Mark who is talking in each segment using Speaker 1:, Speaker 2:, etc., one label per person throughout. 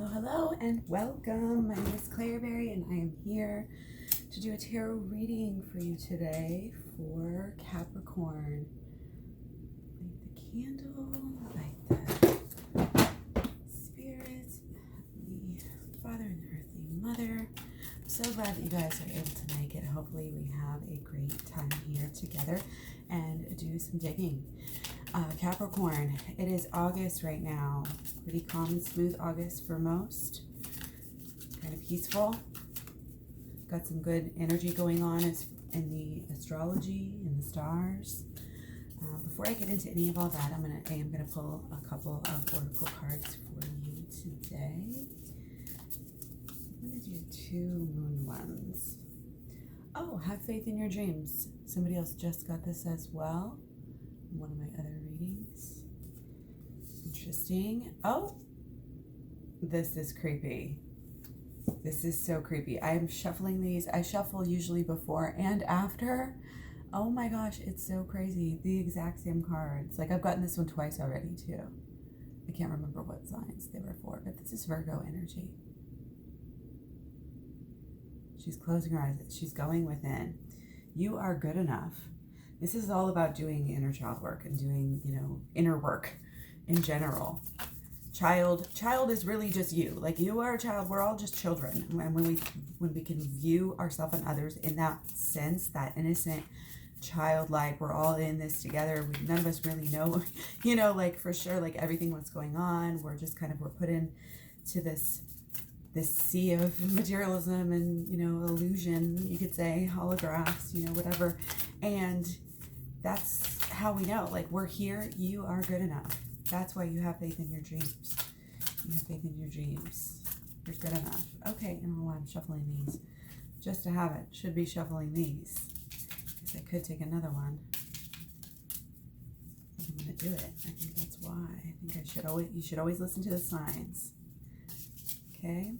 Speaker 1: Hello, hello, and welcome. My name is Claireberry, and I am here to do a tarot reading for you today for Capricorn. Light the candle, light the spirits, the Father and the Earthly Mother. I'm so glad that you guys are able to make it. Hopefully we have a great time here together and do some digging. Capricorn, it is August right now. Pretty calm and smooth August for most. Kind of peaceful. Got some good energy going on in the astrology, in the stars. Before I get into any of all that, I am gonna pull a couple of oracle cards for you today. I'm gonna do two moon ones. Oh, have faith in your dreams. Somebody else just got this as well. One of my other readings. Interesting. Oh, this is creepy. This is so creepy. I am shuffling these. I shuffle usually before and after. Oh my gosh, it's so crazy. The exact same cards. Like I've gotten this one twice already too. I can't remember what signs they were for, but this is Virgo energy. She's closing her eyes. She's going within. You are good enough. This is all about doing inner child work and doing, inner work in general. Child is really just you. Like you are a child. We're all just children. And when we can view ourselves and others in that sense, that innocent, childlike, we're all in this together. None of us really know, like for sure, like everything what's going on. We're just we're put into this sea of materialism and, illusion, you could say, holographs, whatever. And that's how we know, like, we're here, you are good enough. That's why you have faith in your dreams. You have faith in your dreams. You're good enough. Okay, I don't know why I'm shuffling these. Just to have it, should be shuffling these. Guess I could take another one. I'm gonna do it. I think that's why. I think you should always listen to the signs. Okay,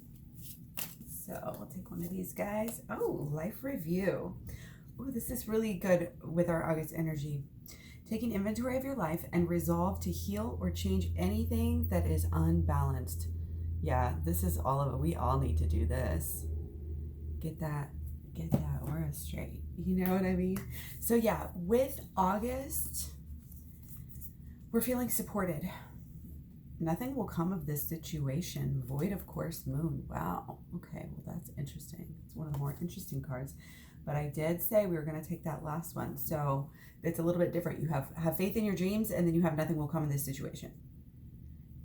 Speaker 1: so we'll take one of these guys. Oh, life review. Oh, this is really good with our August energy. Taking inventory of your life and resolve to heal or change anything that is unbalanced. Yeah, this is all of it. We all need to do this. Get that aura straight. You know what I mean? So yeah, with August, we're feeling supported. Nothing will come of this situation. Void, of course, moon. Wow. Okay, well, that's interesting. It's one of the more interesting cards. But I did say we were going to take that last one. So it's a little bit different. You have faith in your dreams, and then you have nothing will come of this situation.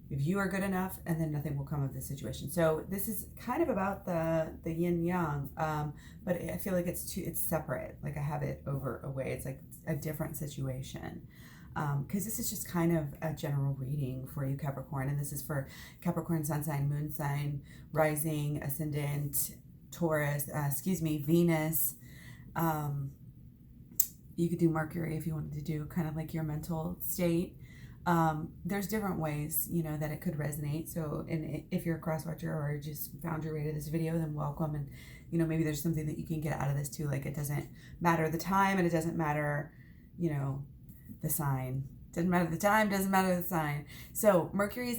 Speaker 1: If you are good enough, and then nothing will come of this situation. So this is kind of about the yin yang, but I feel like it's separate. Like I have it away. It's like a different situation. Because this is just kind of a general reading for you, Capricorn, and this is for Capricorn sun sign, moon sign, rising, ascendant, Taurus, Venus. You could do Mercury if you wanted to do kind of like your mental state. There's different ways, that it could resonate. So, and if you're a cross watcher or just found your way to this video, then welcome. And, maybe there's something that you can get out of this too. Like it doesn't matter the time and it doesn't matter, the sign. Doesn't matter the time, doesn't matter the sign. So Mercury is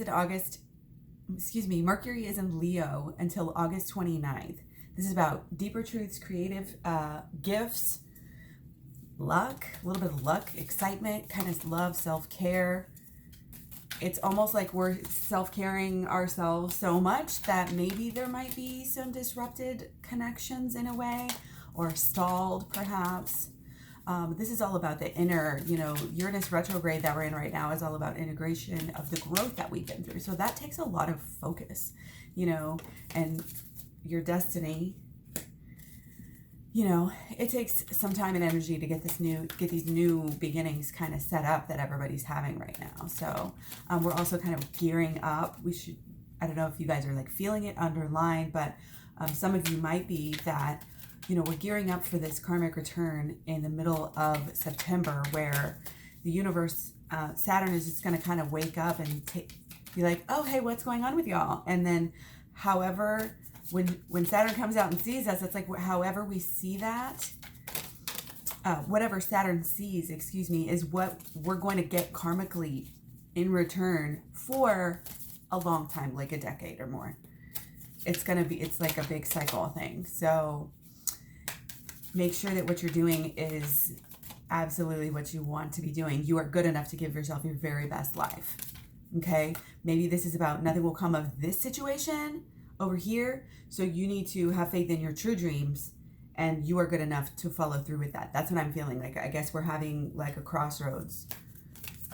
Speaker 1: Mercury is in Leo until August 29th. This is about deeper truths, creative gifts, luck, a little bit of luck, excitement, kind of love, self-care. It's almost like we're self-caring ourselves so much that maybe there might be some disrupted connections in a way, or stalled perhaps. This is all about the inner, Uranus retrograde that we're in right now is all about integration of the growth that we've been through. So that takes a lot of focus, and your destiny, it takes some time and energy to get these new beginnings kind of set up that everybody's having right now. So we're also kind of gearing up. I don't know if you guys are like feeling it underlined, but some of you might be that, we're gearing up for this karmic return in the middle of September where the universe, Saturn is just going to kind of wake up and be like, oh, hey, what's going on with y'all? And then however, when Saturn comes out and sees us, it's like however we see that, whatever Saturn sees, is what we're going to get karmically in return for a long time, like a decade or more. it's like a big cycle thing. So make sure that what you're doing is absolutely what you want to be doing. You are good enough to give yourself your very best life. Okay? Maybe this is about nothing will come of this situation over here. So you need to have faith in your true dreams, and you are good enough to follow through with that. That's what I'm feeling like. I guess we're having like a crossroads.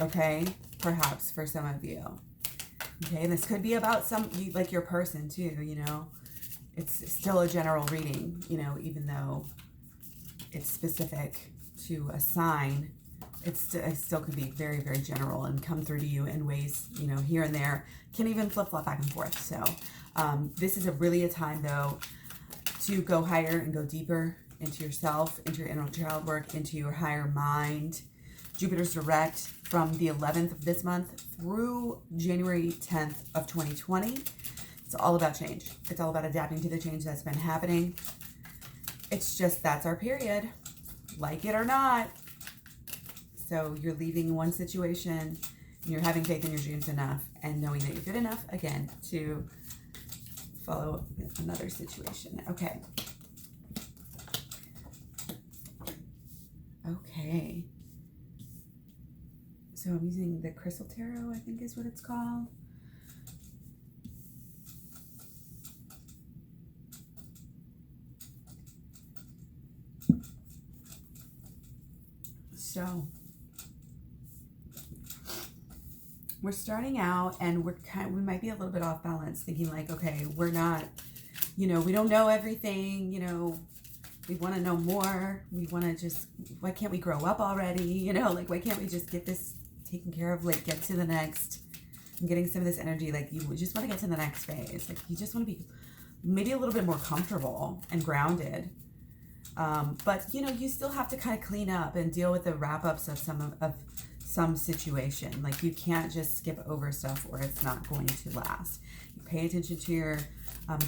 Speaker 1: Okay? Perhaps for some of you. Okay? And this could be about like your person too, you know. It's still a general reading, you know, even though it's specific to a sign, it still could be very, very general and come through to you in ways, you know, here and there, can even flip-flop back and forth. So this is really a time, though, to go higher and go deeper into yourself, into your inner child work, into your higher mind. Jupiter's direct from the 11th of this month through January 10th of 2020. It's all about change. It's all about adapting to the change that's been happening. It's just, that's our period, like it or not. So you're leaving one situation, and you're having faith in your dreams enough, and knowing that you're good enough, again, to follow another situation. Okay. Okay. So I'm using the Crystal Tarot, I think is what it's called. So we're starting out, and we might be a little bit off balance, thinking like, okay, we're not, you know, we don't know everything, you know, we want to know more. We want to just, why can't we grow up already? You know, like, why can't we just get this taken care of? Like, get to the next, I'm getting some of this energy. Like, you just want to get to the next phase. Like, you just want to be maybe a little bit more comfortable and grounded. But, you know, you still have to kind of clean up and deal with the wrap-ups of some situation. Like, you can't just skip over stuff, or it's not going to last. You pay attention to your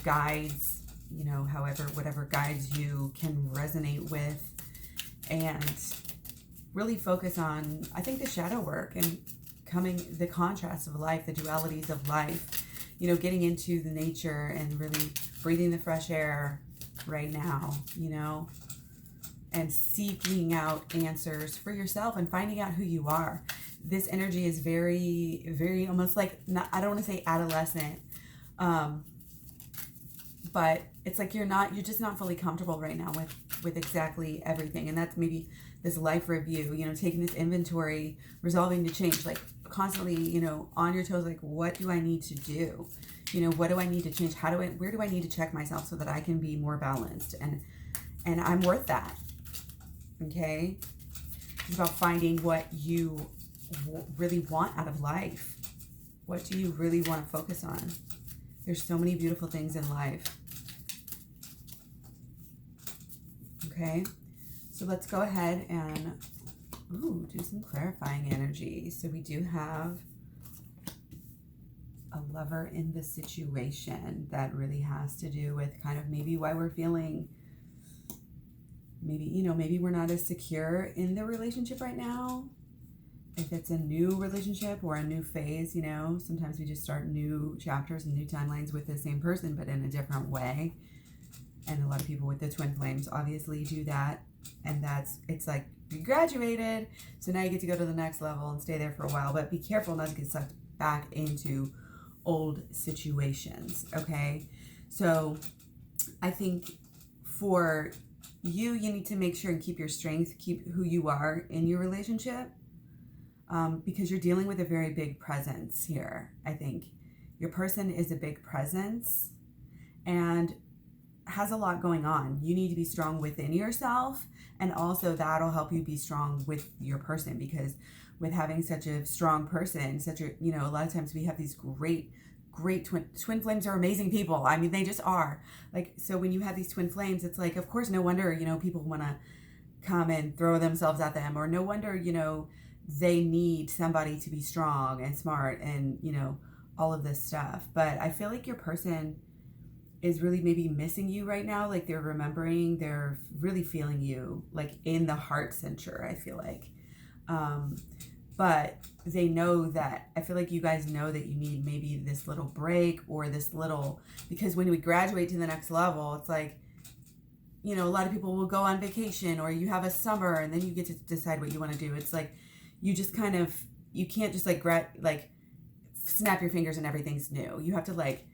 Speaker 1: guides, you know, whatever guides you can resonate with, and really focus on, I think, the shadow work and the contrast of life, the dualities of life, you know, getting into the nature and really breathing the fresh air right now, you know, and seeking out answers for yourself and finding out who you are. This energy is very, very almost like, not, I don't want to say adolescent, but it's like you're just not fully comfortable right now with exactly everything. And that's maybe this life review, you know, taking this inventory, resolving to change, like constantly, you know, on your toes, like, what do I need to do? You know, what do I need to change? Where do I need to check myself so that I can be more balanced? And I'm worth that. Okay. It's about finding what you really want out of life. What do you really want to focus on? There's so many beautiful things in life. Okay. So let's go ahead and do some clarifying energy. So we do have a lover in the situation. That really has to do with kind of maybe why we're feeling, maybe, you know, maybe we're not as secure in the relationship right now. If it's a new relationship or a new phase, you know, sometimes we just start new chapters and new timelines with the same person, but in a different way. And a lot of people with the twin flames obviously do that. And it's like, you graduated, so now you get to go to the next level and stay there for a while. But be careful not to get sucked back into old situations, okay? So I think for you need to make sure and keep your strength, keep who you are in your relationship, because you're dealing with a very big presence here. I think your person is a big presence and has a lot going on. You need to be strong within yourself, and also that'll help you be strong with your person, because with having such a strong person, you know, a lot of times we have these great twin flames are amazing people. I mean, they just are. Like, so when you have these twin flames, it's like, of course, no wonder, you know, people want to come and throw themselves at them, or no wonder, you know, they need somebody to be strong and smart and, you know, all of this stuff. But I feel like your person is really maybe missing you right now. Like, they're really feeling you, like in the heart center, I feel like. but they know that, I feel like you guys know that you need maybe this little break or this little, because when we graduate to the next level, it's like, you know, a lot of people will go on vacation, or you have a summer and then you get to decide what you want to do. It's like, you just kind of, you can't just like snap your fingers and everything's new. You have to like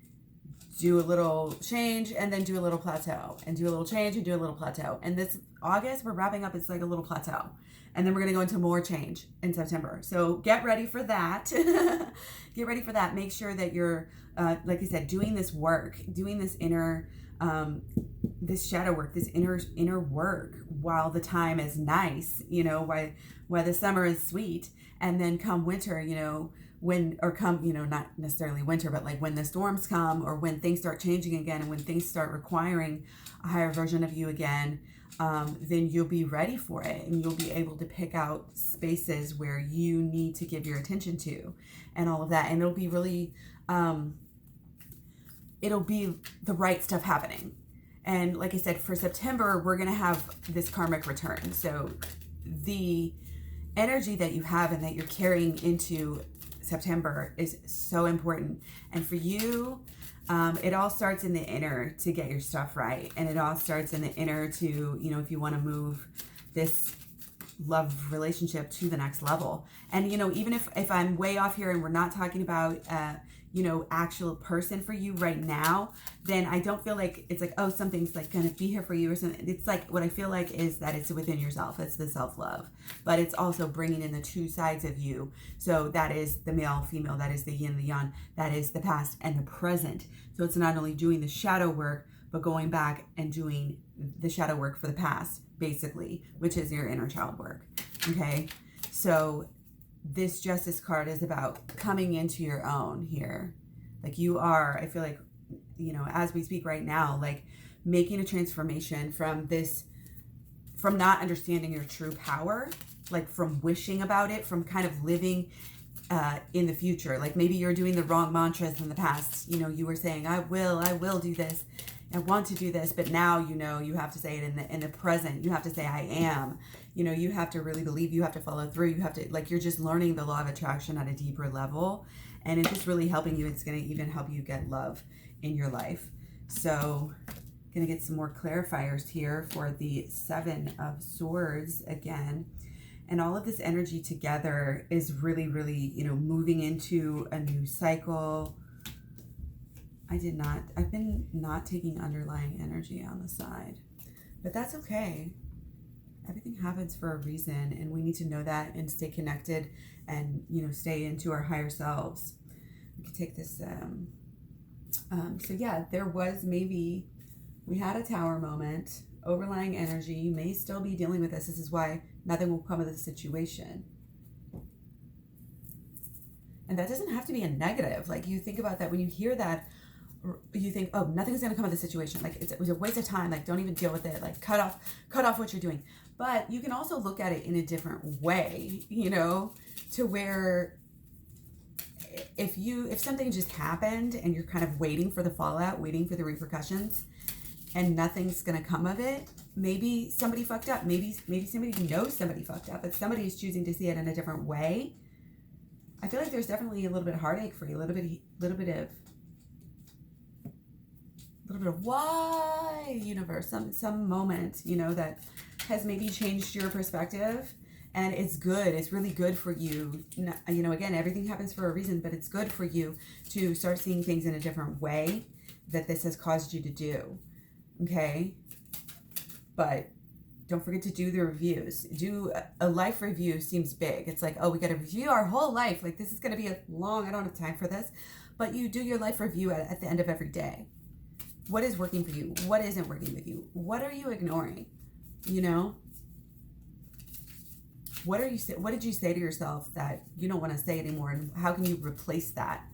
Speaker 1: do a little change and then do a little plateau, and do a little change and do a little plateau. And this August, we're wrapping up, it's like a little plateau. And then we're going to go into more change in September. So get ready for that. Get ready for that. Make sure that you're, like I said, doing this work, doing this inner, this shadow work, this inner work while the time is nice, you know, while the summer is sweet. And then come winter, you know, not necessarily winter, but like when the storms come, or when things start changing again, and when things start requiring a higher version of you again, then you'll be ready for it, and you'll be able to pick out spaces where you need to give your attention to, and all of that. And it'll be really, it'll be the right stuff happening. And like I said, for September, we're going to have this karmic return. So the energy that you have and that you're carrying into September is so important. And for you, it all starts in the inner to get your stuff right. And it all starts in the inner to, you know, if you want to move this love relationship to the next level. And, you know, even if I'm way off here and we're not talking about, you know, actual person for you right now, then I don't feel like it's like, oh, something's like going to be here for you or something. It's like, what I feel like is that it's within yourself. It's the self-love, but it's also bringing in the two sides of you. So that is the male, female, that is the yin, the yang, that is the past and the present. So it's not only doing the shadow work, but going back and doing the shadow work for the past, basically, which is your inner child work. Okay. So this Justice card is about coming into your own here. Like you are, I feel like, you know, as we speak right now, like making a transformation from not understanding your true power, like from wishing about it, from kind of living in the future. Like maybe you're doing the wrong mantras in the past. You know, you were saying, I will do this. I want to do this, but now, you know, you have to say it in the present. You have to say, I am. You know, you have to really believe, you have to follow through. You have to, like, you're just learning the law of attraction at a deeper level. And it's just really helping you. It's going to even help you get love in your life. So I'm going to get some more clarifiers here for the Seven of Swords again. And all of this energy together is really, really, you know, moving into a new cycle. I've been not taking underlying energy on the side, but that's okay. Everything happens for a reason, and we need to know that and stay connected and, you know, stay into our higher selves. We could take this, so yeah, there was maybe, we had a tower moment, overlying energy. You may still be dealing with this. This is why nothing will come of the situation. And that doesn't have to be a negative. Like, you think about that when you hear that, you think, oh, nothing's going to come of the situation. Like, it was a waste of time. Like, don't even deal with it. Like, cut off what you're doing. But you can also look at it in a different way, you know, to where if something just happened and you're kind of waiting for the fallout, waiting for the repercussions, and nothing's going to come of it, maybe somebody fucked up. Maybe somebody knows somebody fucked up, but somebody is choosing to see it in a different way. I feel like there's definitely a little bit of heartache for you, a little bit of why, universe, some moment, you know, that has maybe changed your perspective. And it's good. It's really good for you. You know, again, everything happens for a reason, but it's good for you to start seeing things in a different way that this has caused you to do. Okay? But don't forget to do the reviews. Do a life review seems big. It's like, oh, we got to review our whole life. Like, this is going to be a long, I don't have time for this. But you do your life review at the end of every day. What is working for you? What isn't working with you? What are you ignoring? You know? What did you say to yourself that you don't want to say anymore? And how can you replace that?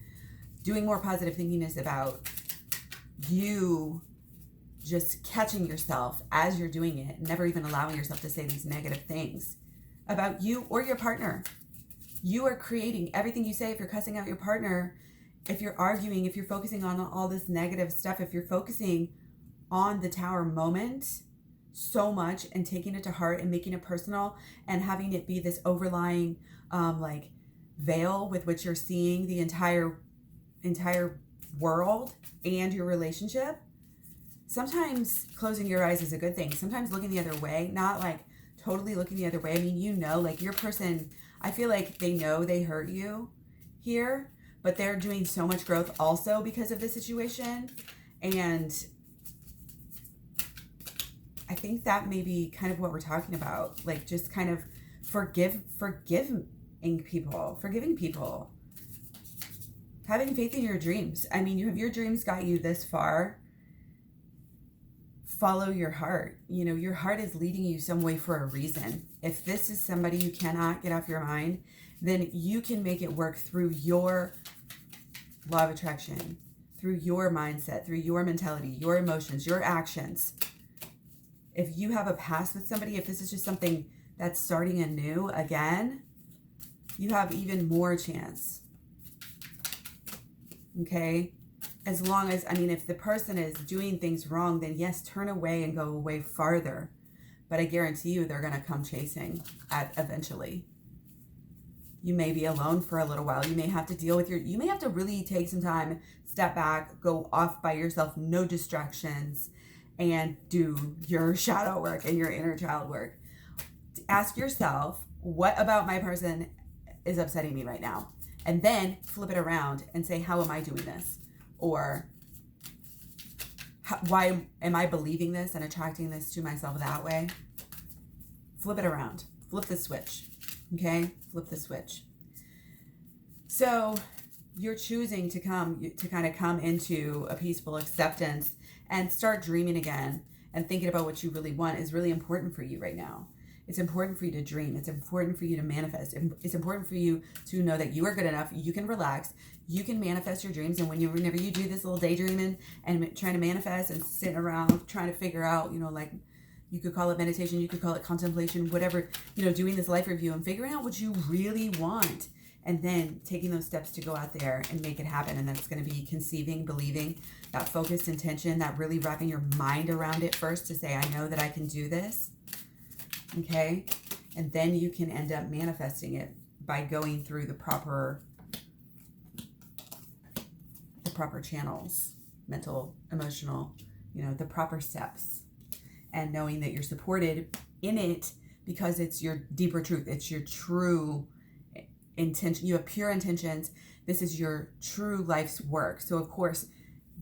Speaker 1: Doing more positive thinking is about you just catching yourself as you're doing it, never even allowing yourself to say these negative things about you or your partner. You are creating everything you say. If you're cussing out your partner, if you're arguing, if you're focusing on all this negative stuff, if you're focusing on the tower moment, so much and taking it to heart and making it personal and having it be this overlying like veil with which you're seeing the entire world and your relationship, sometimes closing your eyes is a good thing. Sometimes looking the other way, not like totally looking the other way. I mean, you know, like your person, I feel like they know they hurt you here, but they're doing so much growth also because of the situation. And I think that may be kind of what we're talking about. Like just kind of forgiving people, having faith in your dreams. I mean, your dreams got you this far. Follow your heart. You know, your heart is leading you some way for a reason. If this is somebody you cannot get off your mind, then you can make it work through your law of attraction, through your mindset, through your mentality, your emotions, your actions. If you have a past with somebody, if this is just something that's starting anew again, you have even more chance. Okay? As long as, I mean, if the person is doing things wrong, then yes, turn away and go away farther. But I guarantee you they're going to come chasing eventually. You may be alone for a little while. You may have to deal with you may have to really take some time, step back, go off by yourself, no distractions, and do your shadow work and your inner child work. Ask yourself, what about my person is upsetting me right now? And then flip it around and say, how am I doing this? Or why am I believing this and attracting this to myself that way? Flip it around. Flip the switch. Okay? Flip the switch. So you're choosing to kind of come into a peaceful acceptance and start dreaming again, and thinking about what you really want is really important for you right now. It's important for you to dream. It's important for you to manifest. It's important for you to know that you are good enough. You can relax. You can manifest your dreams. And whenever you do this little daydreaming and trying to manifest and sitting around trying to figure out, you know, like you could call it meditation, you could call it contemplation, whatever, you know, doing this life review and figuring out what you really want. And then taking those steps to go out there and make it happen. And that's going to be conceiving, believing, that focused intention, that really wrapping your mind around it first to say, I know that I can do this. Okay? And then you can end up manifesting it by going through the proper channels, mental, emotional, you know, the proper steps. And knowing that you're supported in it because it's your deeper truth. It's your true intention. You have pure intentions. This is your true life's work. So of course,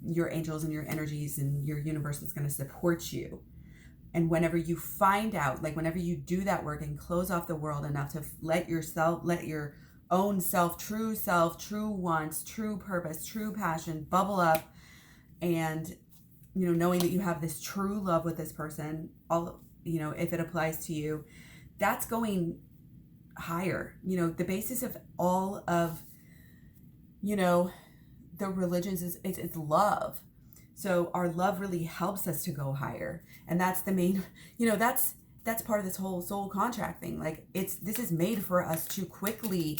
Speaker 1: your angels and your energies and your universe is going to support you. And whenever you find out, like whenever you do that work and close off the world enough to let your own self, true wants, true purpose, true passion bubble up, and, you know, knowing that you have this true love with this person, all, you know, if it applies to you, that's going higher. You know, the basis of all of, you know, the religions is it's love. So our love really helps us to go higher. And that's the main, you know, that's part of this whole soul contract thing. Like this is made for us to quickly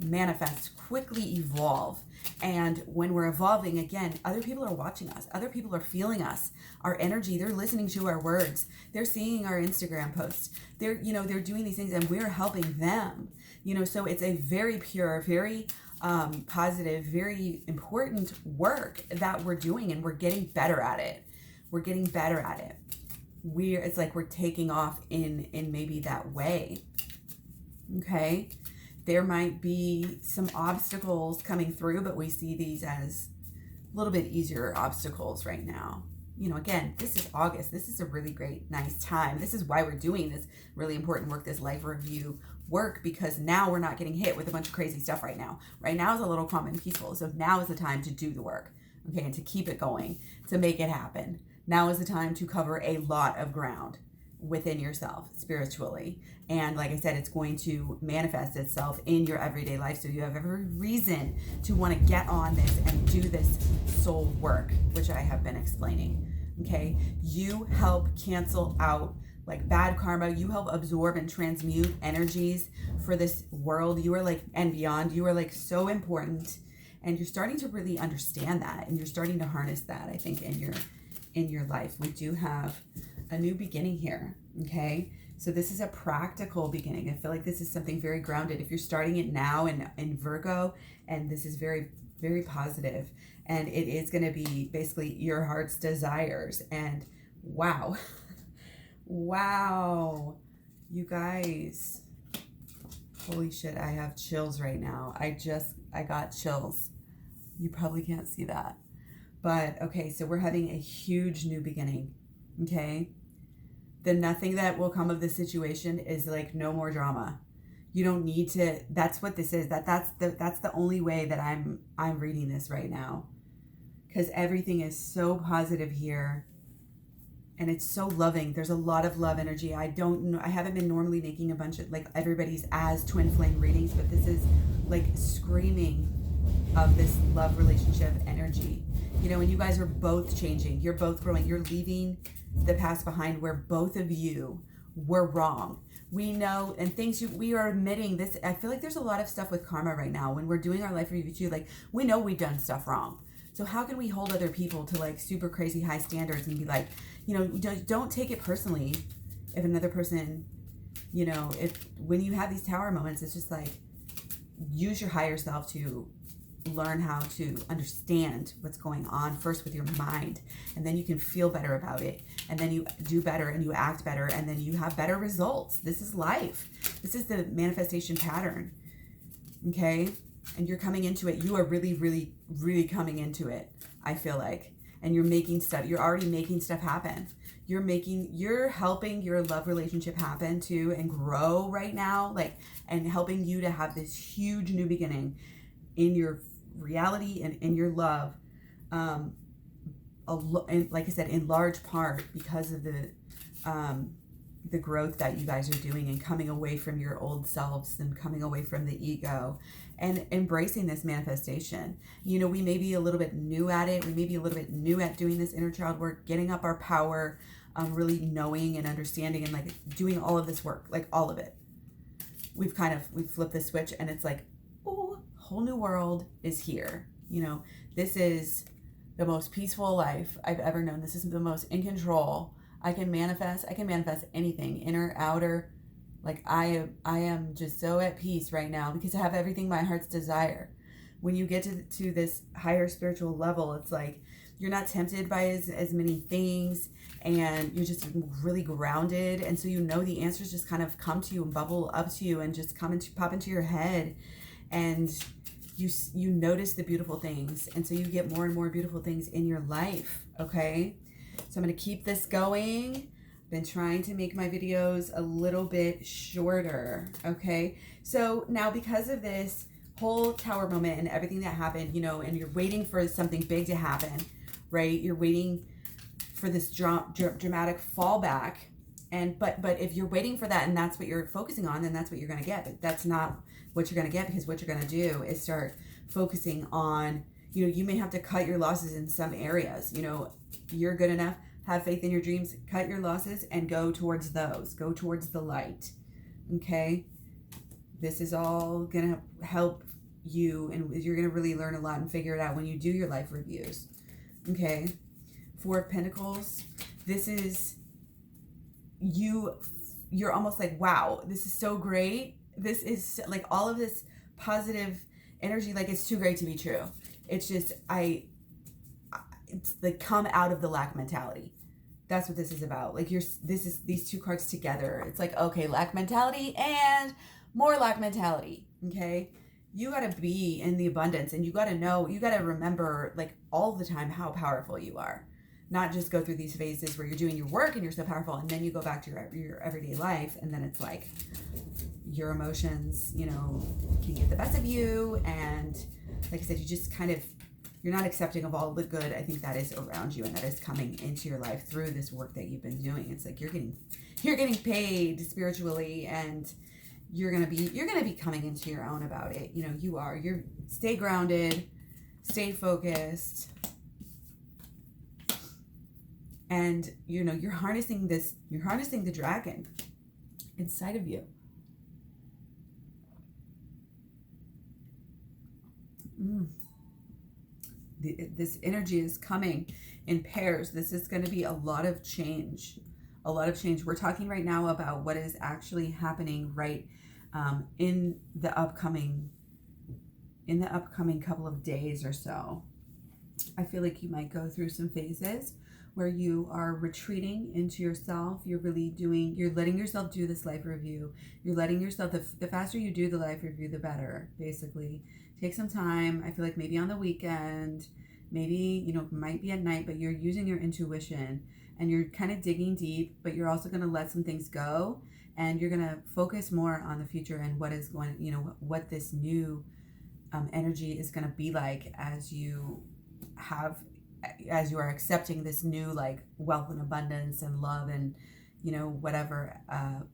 Speaker 1: manifest, quickly evolve. And when we're evolving, again, other people are watching us. Other people are feeling us, our energy. They're listening to our words. They're seeing our Instagram posts. They're doing these things and we're helping them, you know, so it's a very pure, very positive, very important work that we're doing, and we're getting better at it. It's like we're taking off in maybe that way. Okay. There might be some obstacles coming through, but we see these as a little bit easier obstacles right now. You know, again, this is August. This is a really great, nice time. This is why we're doing this really important work, this life review work, because now we're not getting hit with a bunch of crazy stuff right now. Right now is a little calm and peaceful. So now is the time to do the work, okay, and to keep it going, to make it happen. Now is the time to cover a lot of ground within yourself spiritually. And like I said, it's going to manifest itself in your everyday life. So you have every reason to want to get on this and do this soul work, which I have been explaining. Okay. You help cancel out like bad karma. You help absorb and transmute energies for this world. You are like, and beyond, you are like so important. And you're starting to really understand that. And you're starting to harness that, I think, in your life. We do have a new beginning here, okay? So this is a practical beginning. I feel like this is something very grounded. If you're starting it now in Virgo, and this is very, very positive, and it is going to be basically your heart's desires. And wow, wow, you guys, holy shit, I have chills right now. I got chills. You probably can't see that. But okay, so we're having a huge new beginning, okay? The nothing that will come of this situation is like no more drama. You don't need to, that's what this is. That's the only way that I'm reading this right now. Because everything is so positive here. And it's so loving. There's a lot of love energy. I don't know, I haven't been normally making a bunch of like everybody's as twin flame readings, but this is like screaming of this love relationship energy. You know, and you guys are both changing. You're both growing. You're leaving the past behind where both of you were wrong. We know, and things we are admitting this. I feel like there's a lot of stuff with karma right now when we're doing our life review too. Like, we know we've done stuff wrong. So how can we hold other people to like super crazy high standards and be like, you know, don't take it personally if another person, you know, when you have these tower moments, it's just like, use your higher self to learn how to understand what's going on first with your mind, and then you can feel better about it, and then you do better and you act better, and then you have better results. This is life. This is the manifestation pattern, okay? And you're coming into it. You are really, really, really coming into it, I feel like. And you're making stuff, you're already making stuff happen. You're helping your love relationship happen too and grow right now, like, and helping you to have this huge new beginning in your reality and in your love, and like I said, in large part because of the growth that you guys are doing and coming away from your old selves and coming away from the ego and embracing this manifestation. You know, we may be a little bit new at it. We may be a little bit new at doing this inner child work, getting up our power, really knowing and understanding and like doing all of this work, like all of it. We've flipped the switch and it's like, oh, whole new world is here. You know, this is the most peaceful life I've ever known. This is the most in control. I can manifest anything, inner, outer. Like I am just so at peace right now because I have everything my heart's desire. When you get to this higher spiritual level, it's like you're not tempted by as many things and you're just really grounded. And so you know the answers just kind of come to you and bubble up to you and just pop into your head. And you notice the beautiful things. And so you get more and more beautiful things in your life, okay? So I'm going to keep this going. Been trying to make my videos a little bit shorter, okay? So now because of this whole tower moment and everything that happened, you know, and you're waiting for something big to happen, right? You're waiting for this dramatic fallback. And but if you're waiting for that and that's what you're focusing on, then that's what you're going to get. But that's not what you're going to get, because what you're going to do is start focusing on, you know, you may have to cut your losses in some areas. You know, you're good enough. Have faith in your dreams, cut your losses and go towards those. Go towards the light, okay? This is all going to help you, and you're going to really learn a lot and figure it out when you do your life reviews, okay? Four of Pentacles, this is, you're almost like, wow, this is so great. This is like all of this positive energy, like it's too great to be true. It's just, it's like come out of the lack mentality. That's what this is about. Like these two cards together. It's like, okay, lack mentality and more lack mentality. Okay. You got to be in the abundance, and you got to know, you got to remember like all the time how powerful you are. Not just go through these phases where you're doing your work and you're so powerful, and then you go back to your everyday life, and then it's like your emotions, you know, can get the best of you. And like I said, you just kind of, you're not accepting of all the good, I think, that is around you and that is coming into your life through this work that you've been doing. It's like you're getting paid spiritually, and you're gonna be coming into your own about it. You know, you're stay grounded, stay focused, and you know, you're harnessing the dragon inside of you. This energy is coming in pairs. This is going to be a lot of change, a lot of change. We're talking right now about what is actually happening right in the upcoming couple of days or so. I feel like you might go through some phases where you are retreating into yourself. You're letting yourself do this life review. You're letting yourself, the faster you do the life review, the better, basically. Take some time. I feel like maybe on the weekend, maybe, it might be at night, but you're using your intuition and you're kind of digging deep, but you're also going to let some things go, and you're going to focus more on the future and what is going, what this new energy is going to be like as you are accepting this new like wealth and abundance and love and whatever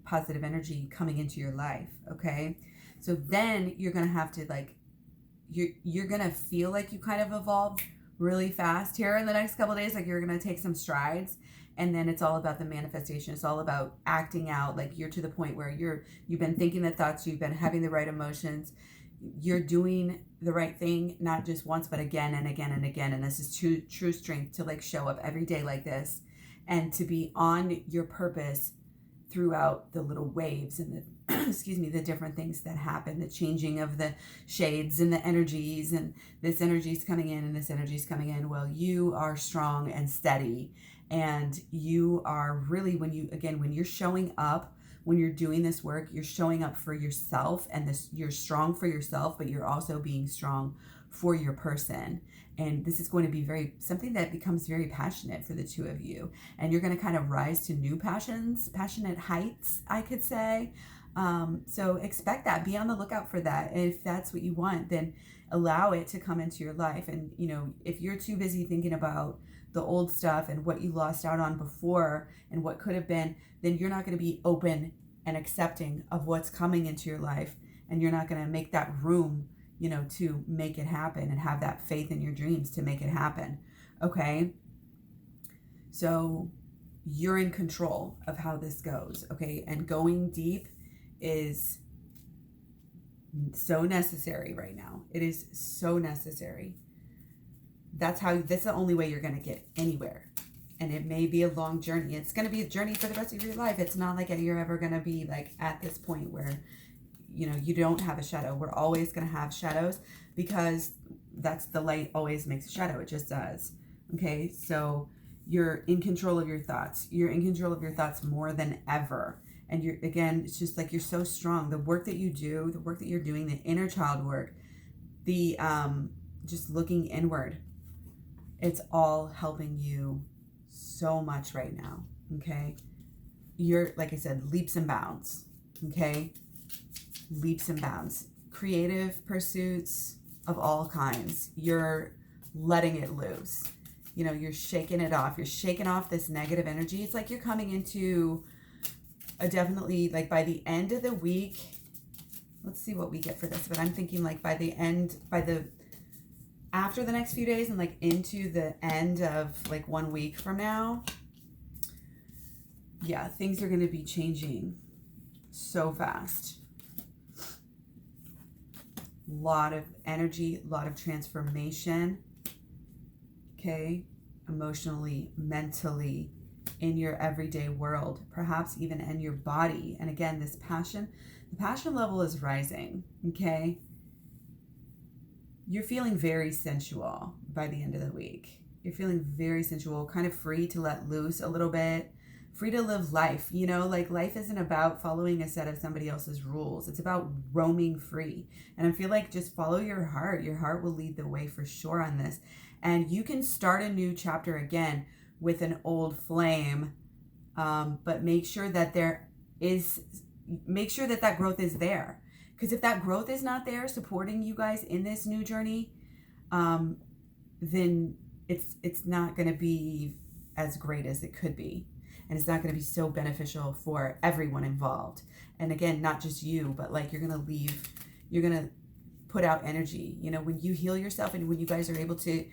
Speaker 1: positive energy coming into your life. Okay, so then you're gonna have to like you're gonna feel like you kind of evolved really fast here in the next couple of days. Like you're gonna take some strides, and then it's all about the manifestation. It's all about acting out. Like you're to the point where you've been thinking the thoughts, you've been having the right emotions, you're doing the right thing, not just once, but again and again and again. And this is true strength to like show up every day like this and to be on your purpose throughout the little waves and the the different things that happen, the changing of the shades and the energies, and this energy is coming in and this energy is coming in. Well, you are strong and steady, and you are really, when you're showing up, when you're doing this work, you're showing up for yourself, and you're strong for yourself, but you're also being strong for your person. And this is going to be something that becomes very passionate for the two of you. And you're going to kind of rise to new passionate heights, I could say. So expect that. Be on the lookout for that. If that's what you want, then allow it to come into your life. And, if you're too busy thinking about the old stuff and what you lost out on before and what could have been, then you're not going to be open and accepting of what's coming into your life. And you're not going to make that room, to make it happen and have that faith in your dreams to make it happen. Okay. So you're in control of how this goes. Okay. And going deep is so necessary right now. It is so necessary. That's the only way you're going to get anywhere. And it may be a long journey. It's going to be a journey for the rest of your life. It's not like you're ever going to be like at this point where, you don't have a shadow. We're always going to have shadows, because that's the light always makes a shadow. It just does. Okay. So you're in control of your thoughts. You're in control of your thoughts more than ever. And it's just like, you're so strong. The work that you do, the work that you're doing, the inner child work, the, just looking inward, it's all helping you so much right now. Okay. You're, like I said, leaps and bounds. Okay. Leaps and bounds. Creative pursuits of all kinds. You're letting it loose. You're shaking it off. You're shaking off this negative energy. It's like you're coming into definitely, like, by the end of the week, let's see what we get for this, but I'm thinking like after the next few days and like into the end of like 1 week from now, yeah, things are going to be changing so fast. Lot of energy, lot of transformation. Okay, emotionally, mentally, in your everyday world, perhaps even in your body. And again, the passion level is rising. Okay, you're feeling very sensual by the end of the week. You're feeling very sensual, kind of free to let loose a little bit, free to live life. Like life isn't about following a set of somebody else's rules. It's about roaming free. And I feel like just follow your heart. Your heart will lead the way for sure on this. And you can start a new chapter again with an old flame, but make sure that that growth is there. Because if that growth is not there supporting you guys in this new journey, then it's not going to be as great as it could be. And it's not going to be so beneficial for everyone involved. And again, not just you, but like you're going to put out energy. When you heal yourself and when you guys are able to,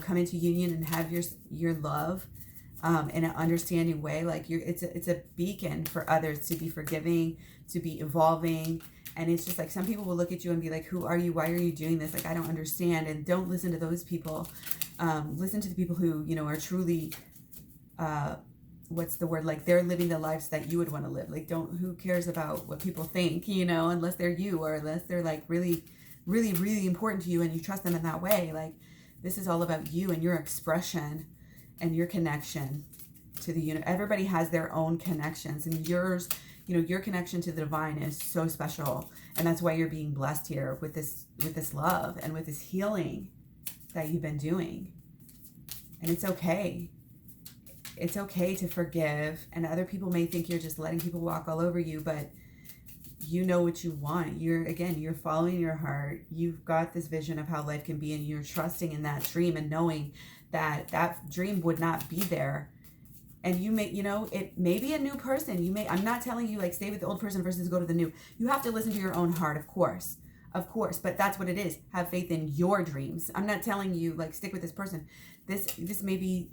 Speaker 1: come into union and have your love in an understanding way, like it's a beacon for others to be forgiving, to be evolving. And it's just like, some people will look at you and be like, who are you? Why are you doing this? Like, I don't understand. And don't listen to those people. Listen to the people who, are truly what's the word? Like they're living the lives that you would want to live. Like who cares about what people think, you know, unless they're you, or unless they're like really, really, really important to you and you trust them in that way. Like this is all about you and your expression and your connection to the universe. Everybody has their own connections, and yours, you know, your connection to the divine is so special. And that's why you're being blessed here with this love and with this healing that you've been doing. And it's okay. It's okay to forgive. And other people may think you're just letting people walk all over you, but you know what you want. You're following your heart. You've got this vision of how life can be, and you're trusting in that dream and knowing that that dream would not be there. And you may, you know, it may be a new person. I'm not telling you like stay with the old person versus go to the new. You have to listen to your own heart, of course, but that's what it is. Have faith in your dreams. I'm not telling you like stick with this person. This may be,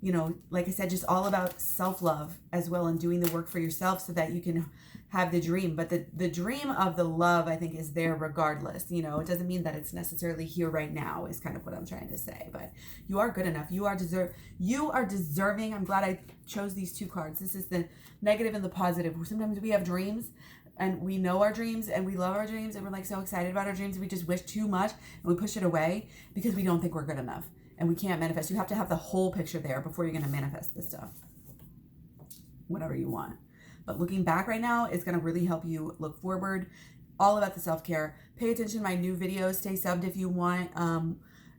Speaker 1: you know, like I said, just all about self-love as well, and doing the work for yourself so that you can have the dream. But the dream of the love, I think, is there regardless. You know, it doesn't mean that it's necessarily here right now is kind of what I'm trying to say. But you are good enough. You are deserving. I'm glad I chose these two cards. This is the negative and the positive. Sometimes we have dreams and we know our dreams and we love our dreams and we're like so excited about our dreams and we just wish too much and we push it away because we don't think we're good enough. And we can't manifest. You have to have the whole picture there before you're going to manifest this stuff. Whatever you want. But looking back right now, it's going to really help you look forward. All about the self-care. Pay attention to my new videos. Stay subbed if you want. To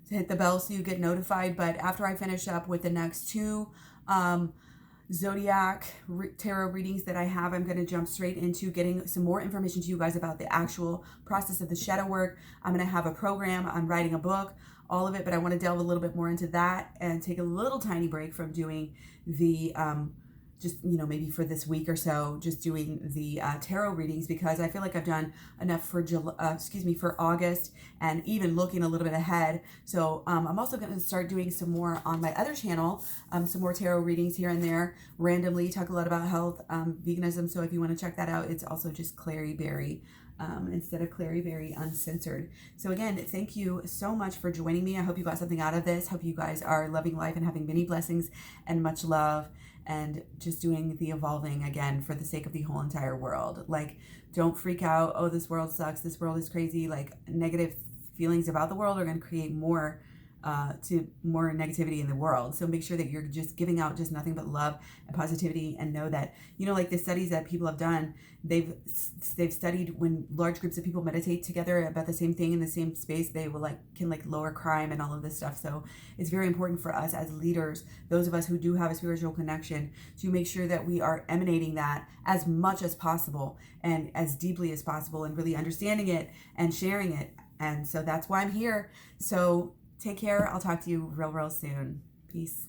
Speaker 1: hit the bell so you get notified. But after I finish up with the next two zodiac tarot readings that I have, I'm going to jump straight into getting some more information to you guys about the actual process of the shadow work. I'm going to have a program. I'm writing a book. All of it, but I want to delve a little bit more into that and take a little tiny break from doing the just, you know, maybe for this week or so, just doing the tarot readings, because I feel like I've done enough for for August, and even looking a little bit ahead. So I'm also going to start doing some more on my other channel, some more tarot readings here and there, randomly. Talk a lot about health, veganism. So if you want to check that out, it's also just Clary Berry. Instead of Clary Berry Uncensored. So again, thank you so much for joining me. I hope you got something out of this. Hope you guys are loving life and having many blessings and much love, and just doing the evolving again for the sake of the whole entire world. Like, don't freak out. Oh, this world sucks. This world is crazy. Like, negative feelings about the world are going to create more negativity in the world. So make sure that you're just giving out just nothing but love and positivity, and know that, you know, like the studies that people have done, they've studied when large groups of people meditate together about the same thing in the same space, they will can lower crime and all of this stuff. So it's very important for us as leaders, those of us who do have a spiritual connection, to make sure that we are emanating that as much as possible and as deeply as possible, and really understanding it and sharing it. And so that's why I'm here. So take care. I'll talk to you real soon. Peace.